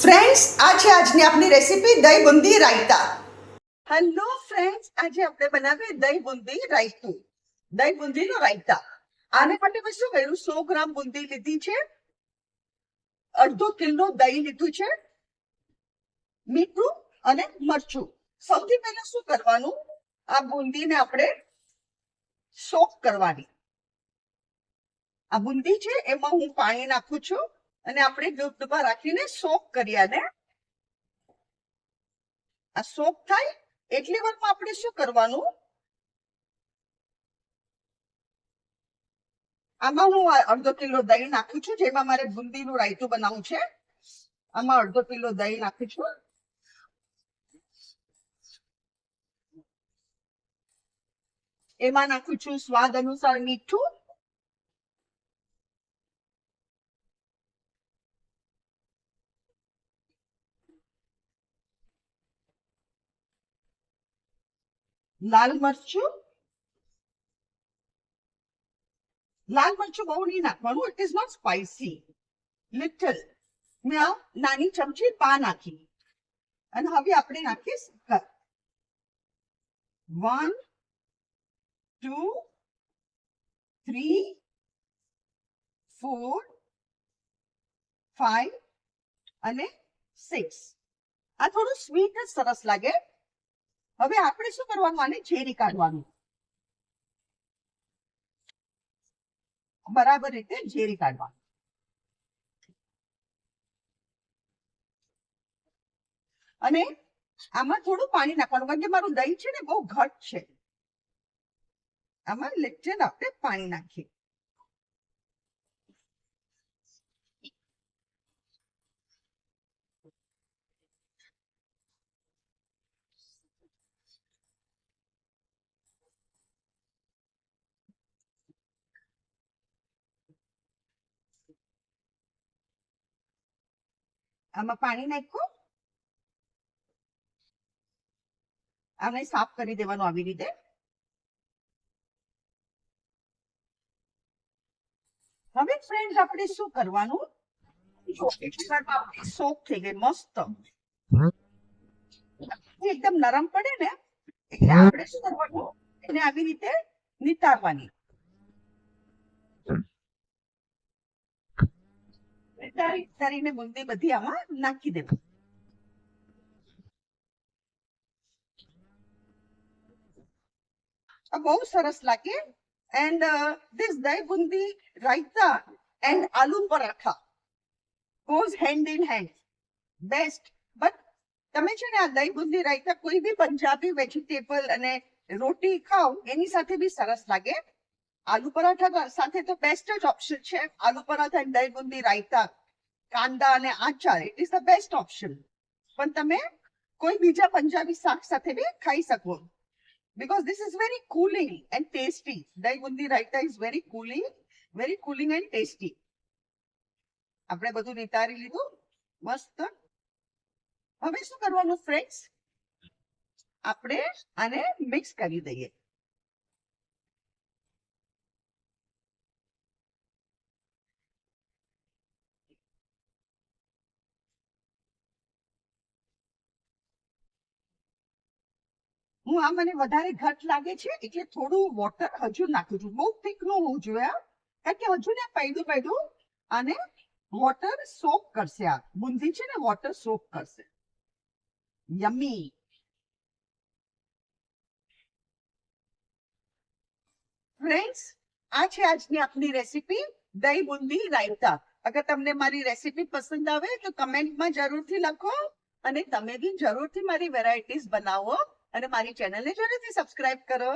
Friends, આ છે આજની આપણી રેસીપી દહીં બુંદી રાયતા. હેલો ફ્રેન્ડ્સ, આજે આપણે બનાવીએ દહીં બુંદી રાયતું, દહીં બુંદીનો રાયતા. આને માટે મેં શું કર્યું, 100 ગ્રામ બુંદી લીધી છે, અડધો કિલો દહીં લીધું છે, મીઠું અને મરચું. સૌથી પહેલા શું કરવાનું, આ બુંદીને આપણે સોક કરવાની. આ બુંદી છે એમાં હું પાણી નાખું છું અને આપણે દૂધમાં રાખીને સોક કરી આને. આ સોક થાય એટલી વારમાં આપણે શું કરવાનું, આમાં હું અડધો કિલો દહીં નાખું છું, જેમાં મારે બુંદીનું રાયતું બનાવવું છે. આમાં અડધો કિલો દહીં નાખું છું. એમાં નાખું છું સ્વાદ અનુસાર મીઠું, લાલ મરચું. લાલ મરચું બહુ નહીં નાખવાનું, it is not spicy, little. મેં નાની ચમચી પા નાખી અને હવે આપણે નાખીશ 1 2 3 4 5 અને 6. આ થોડું સ્વીટ જ સરસ લાગે. હવે આપણે શું કરવાનું, આને ઝેરી કાઢવાનું, બરાબર રીતે ઝેરી કાઢવાનું. અને આમાં થોડું પાણી નાખવાનું, કારણ કે મારું દહીં છે ને બહુ ઘટ છે. આમાં લિટલ આપણે પાણી નાખીએ. આમાં પાણી નાખ્યું, આને સાફ કરી દેવાનું આવી રીતે. હવે ફ્રેન્ડ્સ આપણે શું કરવાનું, સોક થઈ ગઈ મસ્ત, એકદમ નરમ પડે ને એટલે આપણે શું કરવાનું, એને આવી રીતે નિતારવાની. નિતારીને બુંદી બધી આમાં નાખી દેવાની. બહુ સરસ લાગે. એન્ડ this દહીં boondi raita and aloo paratha goes hand in hand, best. But તમે છે ને આ દહીં બુંદી રાયતા કોઈ બી પંજાબી વેજીટેબલ અને રોટી ખાઓ એની સાથે બી સરસ લાગે. આલુ પરાઠા સાથે તો બેસ્ટ જ ઓપ્શન છે. આલુ પરાઠા અને દહીં બુંદી રાયતા, કાંદા અને આચાર, it is the best option. પણ તમે કોઈ બીજા પંજાબી શાક સાથે બી ખાઈ શકો, because this is very cooling and tasty. Dahi bundi raita is very cooling and tasty. આપણે બધું નિતારી લીધું મસ્ત. હવે શું કરવાનું ફ્રેન્ડ્સ, આપણે આને મિક્સ કરી દઈએ. હું આ મને વધારે ઘટ લાગે છે એટલે થોડું વોટર હજુ નાખું છું. બહુ થીક ન હોવું જોઈએ, કારણ કે હજુ ને પૈડું આને વોટર સોક કરશે. આ બુંદી છે ને વોટર સોક કરશે. યમ્મી. ફ્રેન્ડ્સ, આ છે આજની આપણી રેસીપી દહીં બુંદી રાયતા. અગર તમને મારી રેસીપી પસંદ આવે તો કમેન્ટમાં જરૂરથી લખો અને તમે બી જરૂરથી મારી વેરાયટીઝ બનાવો અને મારી ચેનલને જરૂરથી સબસ્ક્રાઇબ કરો.